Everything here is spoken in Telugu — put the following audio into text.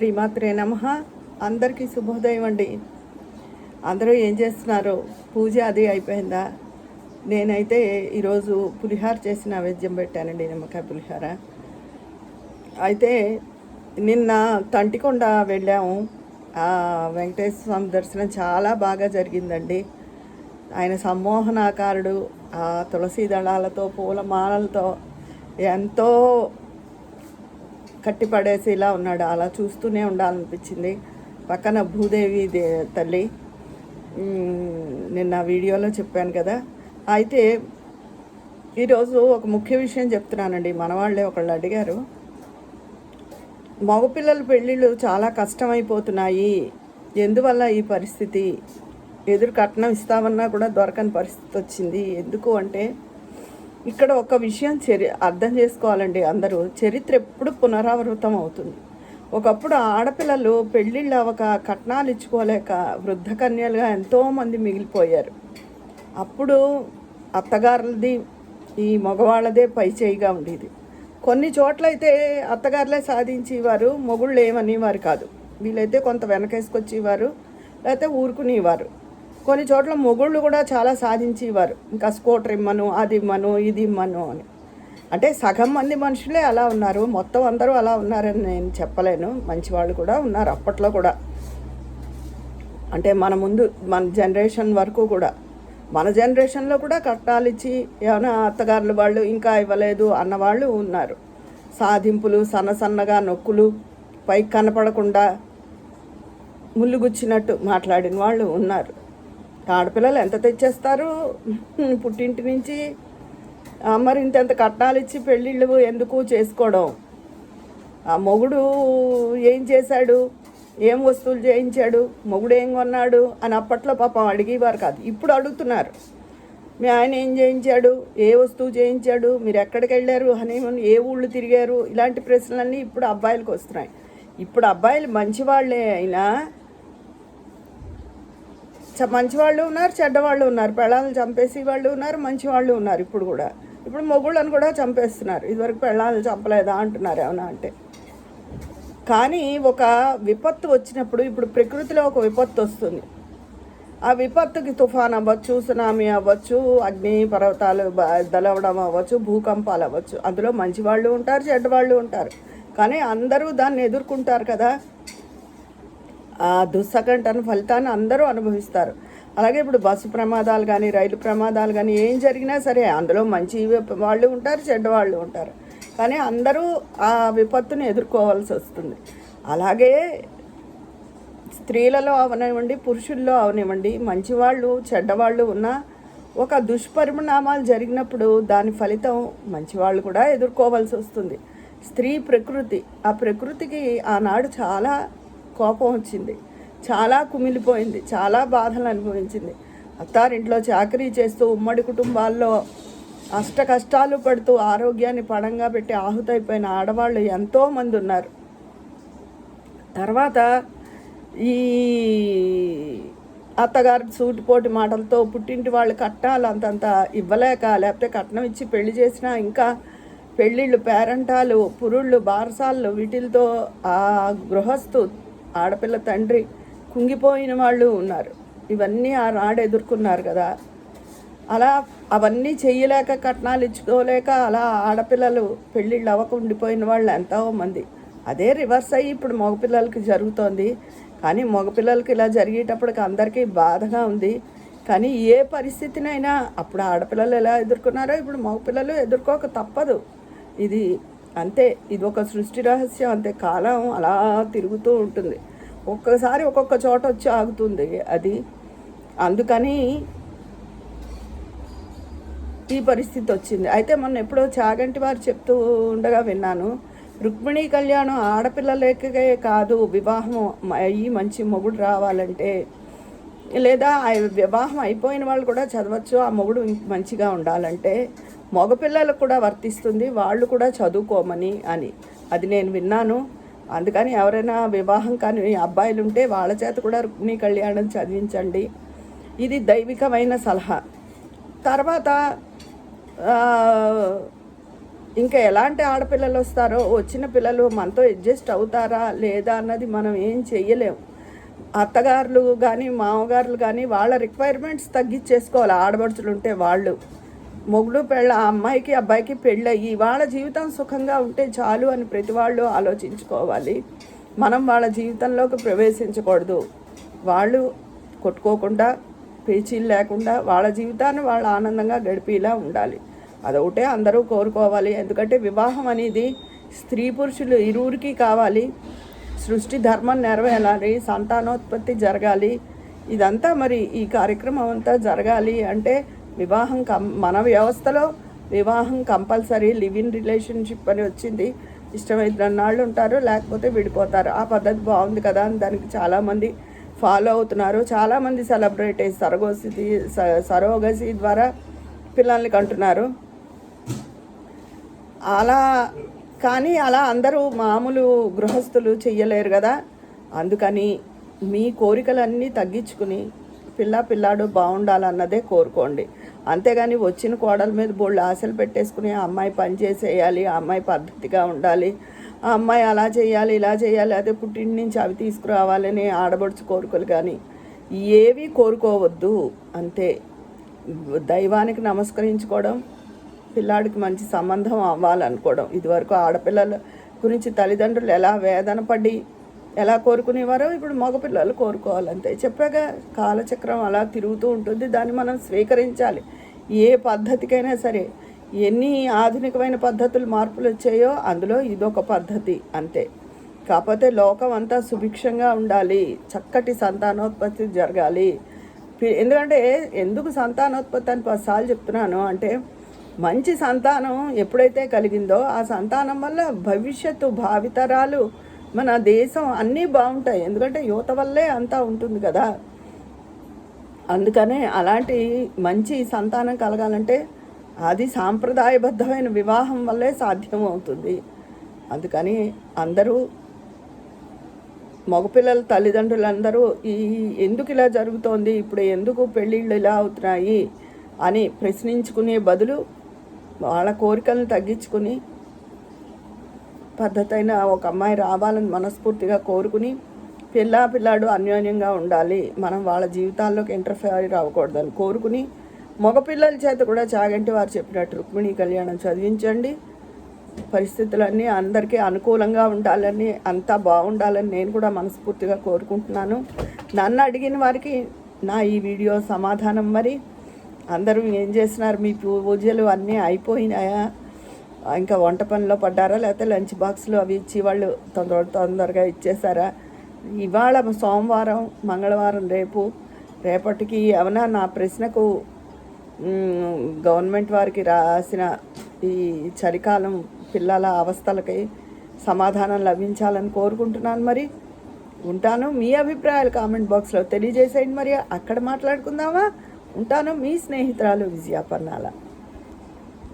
శ్రీమాత్రే నమః. అందరికీ శుభోదయం అండి. అందరూ ఏం చేస్తున్నారు? పూజ అది అయిపోయిందా? నేనైతే ఈరోజు పులిహార చేసి నైవేద్యం పెట్టానండి, నిమ్మకాయ పులిహార. అయితే నిన్న తంటికొండ వెళ్ళాము. వెంకటేశ్వర స్వామి దర్శనం చాలా బాగా జరిగిందండి. ఆయన సమ్మోహనాకారుడు, ఆ తులసి దళాలతో పూలమాలలతో ఎంతో కట్టిపడేసి ఇలా ఉన్నాడు. అలా చూస్తూనే ఉండాలనిపించింది. పక్కన భూదేవి తల్లి, నిన్న వీడియోలో చెప్పాను కదా. అయితే ఈరోజు ఒక ముఖ్య విషయం చెప్తున్నానండి. మనవాళ్ళే ఒకళ్ళు అడిగారు, మగపిల్లల పెళ్ళిళ్ళు చాలా కష్టమైపోతున్నాయి, ఎందువల్ల ఈ పరిస్థితి? ఎదురు కట్నం ఇస్తామన్నా కూడా దొరకని పరిస్థితి వచ్చింది. ఎందుకు అంటే ఇక్కడ ఒక విషయం అర్థం చేసుకోవాలండి. అందరూ చరిత్ర ఎప్పుడు పునరావృతం అవుతుంది. ఒకప్పుడు ఆడపిల్లలు పెళ్ళిళ్ళు అవ్వక కట్నాలు ఇచ్చుకోలేక వృద్ధ కన్యలుగా ఎంతోమంది మిగిలిపోయారు. అప్పుడు అత్తగారులది ఈ మగవాళ్ళదే పై చేయిగా ఉండేది. కొన్ని చోట్లయితే అత్తగారులే సాధించేవారు, మొగుళ్ళు ఏమనేవారు కాదు. వీళ్ళైతే కొంత వెనకేసుకొచ్చేవారు, లేకపోతే ఊరుకునేవారు. కొన్ని చోట్ల మొగుళ్ళు కూడా చాలా సాధించేవారు. ఇంకా స్కూటర్ ఇమ్మను, అది ఇమ్మను, ఇది ఇమ్మను అని. అంటే సగం మంది మనుషులే అలా ఉన్నారు, మొత్తం అందరూ అలా ఉన్నారని నేను చెప్పలేను. మంచి వాళ్ళు కూడా ఉన్నారు అప్పట్లో కూడా. అంటే మన జనరేషన్ వరకు కూడా, మన జనరేషన్లో కూడా కట్నాలు ఇచ్చి ఏమైనా అత్తగారులు వాళ్ళు ఇంకా ఇవ్వలేదు అన్నవాళ్ళు ఉన్నారు. సాధింపులు, సన్నగా నొక్కులు, పైకి కనపడకుండా ముళ్ళుగుచ్చినట్టు మాట్లాడిన వాళ్ళు ఉన్నారు. ఆడపిల్లలు ఎంత తెచ్చేస్తారు పుట్టింటి నుంచి. మరి ఇంత కట్నాలు ఇచ్చి పెళ్ళిళ్ళు ఎందుకు చేసుకోవడం? ఆ మొగుడు ఏం చేశాడు, ఏం వస్తువులు చేయించాడు, మొగుడు ఏం కొన్నాడు అని అప్పట్లో పాపం అడిగేవారు కాదు. ఇప్పుడు అడుగుతున్నారు, మీ ఆయన ఏం చేయించాడు, ఏ వస్తువు చేయించాడు, మీరు ఎక్కడికి వెళ్ళారు, హనీమూన్ ఏ ఊళ్ళు తిరిగారు, ఇలాంటి ప్రశ్నలన్నీ ఇప్పుడు అబ్బాయిలకు వస్తున్నాయి. ఇప్పుడు అబ్బాయిలు మంచివాళ్ళే అయినా మంచివాళ్ళు ఉన్నారు, చెడ్డవాళ్ళు ఉన్నారు. పెళ్ళాలను చంపేసి వాళ్ళు ఉన్నారు, మంచివాళ్ళు ఉన్నారు. ఇప్పుడు మొగుళ్ళను కూడా చంపేస్తున్నారు. ఇదివరకు పెళ్ళాలను చంపలేదా అంటున్నారు ఏమన్నా అంటే. కానీ ఒక విపత్తు వచ్చినప్పుడు, ఇప్పుడు ప్రకృతిలో ఒక విపత్తు వస్తుంది. ఆ విపత్తుకి తుఫాన్ అవ్వచ్చు, సునామీ అవ్వచ్చు, అగ్ని పర్వతాలు దలవడం అవ్వచ్చు, భూకంపాలు అవ్వచ్చు. అందులో మంచివాళ్ళు ఉంటారు, చెడ్డవాళ్ళు ఉంటారు. కానీ అందరూ దాన్ని ఎదుర్కొంటారు కదా. ఆ దుస్సకంటన ఫలితాన్ని అందరూ అనుభవిస్తారు. అలాగే ఇప్పుడు బస్సు ప్రమాదాలు కానీ, రైలు ప్రమాదాలు కానీ ఏం జరిగినా సరే అందులో మంచి వాళ్ళు ఉంటారు, చెడ్డవాళ్ళు ఉంటారు. కానీ అందరూ ఆ విపత్తుని ఎదుర్కోవాల్సి వస్తుంది. అలాగే స్త్రీలలో అవనివ్వండి, పురుషుల్లో అవనివ్వండి, మంచివాళ్ళు చెడ్డవాళ్ళు ఉన్న ఒక దుష్పరిణామాలు జరిగినప్పుడు దాని ఫలితం మంచివాళ్ళు కూడా ఎదుర్కోవాల్సి వస్తుంది. స్త్రీ ప్రకృతి, ఆ ప్రకృతికి ఆనాడు చాలా కోపం వచ్చింది, చాలా కుమిలిపోయింది, చాలా బాధలు అనుభవించింది. అత్తారింట్లో చాకరీ చేస్తూ ఉమ్మడి కుటుంబాల్లో అష్ట కష్టాలు పడుతూ ఆరోగ్యాన్ని పణంగా పెట్టి ఆహుతైపోయిన ఆడవాళ్ళు ఎంతోమంది ఉన్నారు. తర్వాత ఈ అత్తగారి సూటిపోటి మాటలతో పుట్టింటి వాళ్ళు కట్నాలు అంతంత ఇవ్వలేక, లేకపోతే కట్నం ఇచ్చి పెళ్లి చేసినా ఇంకా పెళ్ళిళ్ళు, పేరంటాలు, పురుళ్ళు, బారసాలు, వీటితో ఆ గృహస్థు ఆడపిల్ల తండ్రి కుంగిపోయిన వాళ్ళు ఉన్నారు. ఇవన్నీ ఆనాడు ఎదుర్కొన్నారు కదా. అలా అవన్నీ చెయ్యలేక, కట్నాలు ఇచ్చుకోలేక అలా ఆడపిల్లలు పెళ్ళిళ్ళు అవ్వకుండిపోయిన వాళ్ళు ఎంతోమంది. అదే రివర్స్ అయ్యి ఇప్పుడు మగపిల్లలకి జరుగుతోంది. కానీ మగపిల్లలకి ఇలా జరిగేటప్పటికి అందరికీ బాధగా ఉంది. కానీ ఏ పరిస్థితినైనా అప్పుడు ఆడపిల్లలు ఎలా ఎదుర్కొన్నారో ఇప్పుడు మగపిల్లలు ఎదుర్కోక తప్పదు. ఇది అంతే, ఇది ఒక సృష్టి రహస్యం అంతే. కాలం అలా తిరుగుతూ ఉంటుంది, ఒక్కసారి ఒక్కొక్క చోట వచ్చి ఆగుతుంది అది. అందుకని ఈ పరిస్థితి వచ్చింది. అయితే మొన్న ఎప్పుడో చాగంటి వారు చెప్తూ ఉండగా విన్నాను, రుక్మిణీ కళ్యాణం ఆడపిల్లలకే కాదు, వివాహం అయ్యి మంచి మొగుడు రావాలంటే, లేదా వివాహం అయిపోయిన వాళ్ళు కూడా చదవచ్చు, ఆ మొగుడు మంచిగా ఉండాలంటే మగపిల్లలకు కూడా వర్తిస్తుంది, వాళ్ళు కూడా చదువుకోమని అని. అది నేను విన్నాను. అందుకని ఎవరైనా వివాహం కాని అబ్బాయిలు ఉంటే వాళ్ళ చేత కూడా రుక్మిణీ కళ్యాణం చదివించండి. ఇది దైవికమైన సలహా. తర్వాత ఇంకా ఎలాంటి ఆడపిల్లలు వస్తారో, వచ్చిన పిల్లలు మనతో అడ్జస్ట్ అవుతారా లేదా అన్నది మనం ఏం చెయ్యలేం. అత్తగారులు కానీ మామగారులు కానీ వాళ్ళ రిక్వైర్మెంట్స్ తగ్గించేసుకోవాలి. ఆడపడుచులు ఉంటే వాళ్ళు మొగుడు పెళ్ళ ఆ అమ్మాయికి అబ్బాయికి పెళ్ళయ్యి వాళ్ళ జీవితం సుఖంగా ఉంటే చాలు అని ప్రతి వాళ్ళు ఆలోచించుకోవాలి. మనం వాళ్ళ జీవితంలోకి ప్రవేశించకూడదు. వాళ్ళు కొట్టుకోకుండా పేచీలు లేకుండా వాళ్ళ జీవితాన్ని వాళ్ళు ఆనందంగా గడిపేలా ఉండాలి. అదొకటే అందరూ కోరుకోవాలి. ఎందుకంటే వివాహం అనేది స్త్రీ పురుషులు ఇరువురికి కావాలి. సృష్టి ధర్మం నెరవేరాలి, సంతానోత్పత్తి జరగాలి. ఇదంతా మరి ఈ కార్యక్రమం అంతా జరగాలి అంటే వివాహం మన వ్యవస్థలో వివాహం కంపల్సరీ. లివ్ ఇన్ రిలేషన్షిప్ అని వచ్చింది. ఇష్టమైన నాళ్ళు ఉంటారు, లేకపోతే విడిపోతారు. ఆ పద్ధతి బాగుంది కదా అని దానికి చాలామంది ఫాలో అవుతున్నారు. చాలామంది సెలబ్రేట్ సరోగసి ద్వారా పిల్లల్ని కంటున్నారు. అలా కానీ అలా అందరూ మామూలు గృహస్థులు చెయ్యలేరు కదా. అందుకని మీ కోరికలన్నీ తగ్గించుకుని పిల్లాడు బాగుండాలన్నదే కోరుకోండి. అంతేగాని వచ్చిన కోడల మీద బోళ్ళు ఆశలు పెట్టేసుకుని ఆ అమ్మాయి పని చేసేయాలి, ఆ అమ్మాయి పద్ధతిగా ఉండాలి, ఆ అమ్మాయి అలా చేయాలి ఇలా చేయాలి, అదే పుట్టింటి నుంచి అవి తీసుకురావాలని ఆడబడుచు కోరికలు కానీ ఏవి కోరుకోవద్దు. అంతే. దైవానికి నమస్కరించుకోవడం, పిల్లాడికి మంచి సంబంధం అవ్వాలనుకోవడం. ఇదివరకు ఆడపిల్లల గురించి తల్లిదండ్రులు ఎలా వేదన పడి ఎలా కోరుకునేవారో ఇప్పుడు మగపిల్లలు కోరుకోవాలంతే. చెప్పాగా కాలచక్రం అలా తిరుగుతూ ఉంటుంది. దాన్ని మనం స్వీకరించాలి. ఏ పద్ధతికైనా సరే ఎన్ని ఆధునికమైన పద్ధతులు మార్పులు వచ్చాయో అందులో ఇదొక పద్ధతి అంతే. కాకపోతే లోకం అంతా సుభిక్షంగా ఉండాలి, చక్కటి సంతానోత్పత్తి జరగాలి. ఎందుకంటే ఎందుకు సంతానోత్పత్తి అని 10 సార్లు చెప్తున్నాను అంటే, మంచి సంతానం ఎప్పుడైతే కలిగిందో ఆ సంతానం వల్ల భవిష్యత్తు భావితరాలు మన దేశం అన్నీ బాగుంటాయి. ఎందుకంటే యువత వల్లే అంతా ఉంటుంది కదా. అందుకనే అలాంటి మంచి సంతానం కలగాలంటే అది సాంప్రదాయబద్ధమైన వివాహం వల్లే సాధ్యం అవుతుంది. అందుకని అందరూ మగపిల్లల తల్లిదండ్రులందరూ ఎందుకు ఇలా జరుగుతోంది, ఇప్పుడు ఎందుకు పెళ్ళిళ్ళు ఇలా అవుతున్నాయి అని ప్రశ్నించుకునే బదులు వాళ్ళ కోరికలను తగ్గించుకుని పద్ధతైన ఒక అమ్మాయి రావాలని మనస్ఫూర్తిగా కోరుకుని పిల్లాడు అన్యోన్యంగా ఉండాలి, మనం వాళ్ళ జీవితాల్లోకి ఇంటర్ఫియర్ అవ్వకూడదని కోరుకుని మగపిల్లల చేత కూడా చాగంటి వారు చెప్పినట్టు రుక్మిణీ కళ్యాణం చదివించండి. పరిస్థితులన్నీ అందరికీ అనుకూలంగా ఉండాలని, అంతా బాగుండాలని నేను కూడా మనస్ఫూర్తిగా కోరుకుంటున్నాను. నన్ను అడిగిన వారికి నా ఈ వీడియో సమాధానం. మరి అందరూ ఏం చేస్తున్నారు? మీ పూజలు అన్నీ అయిపోయినాయా? ఇంకా వంట పనిలో పడ్డారా? లేకపోతే లంచ్ బాక్స్లు అవి ఇచ్చి వాళ్ళు తొందరగా ఇచ్చేసారా? ఇవాళ సోమవారం, మంగళవారం, రేపటికి ఏమన్నా నా ప్రశ్నకు గవర్నమెంట్ వారికి రాసిన ఈ చలికాలం పిల్లల అవస్థలకి సమాధానం లభించాలని కోరుకుంటున్నాను. మరి ఉంటాను. మీ అభిప్రాయాలు కామెంట్ బాక్స్లో తెలియజేసేయండి. మరి అక్కడ మాట్లాడుకుందామా? ఉంటాను. మీ స్నేహితురాలు విజయ పన్నాల.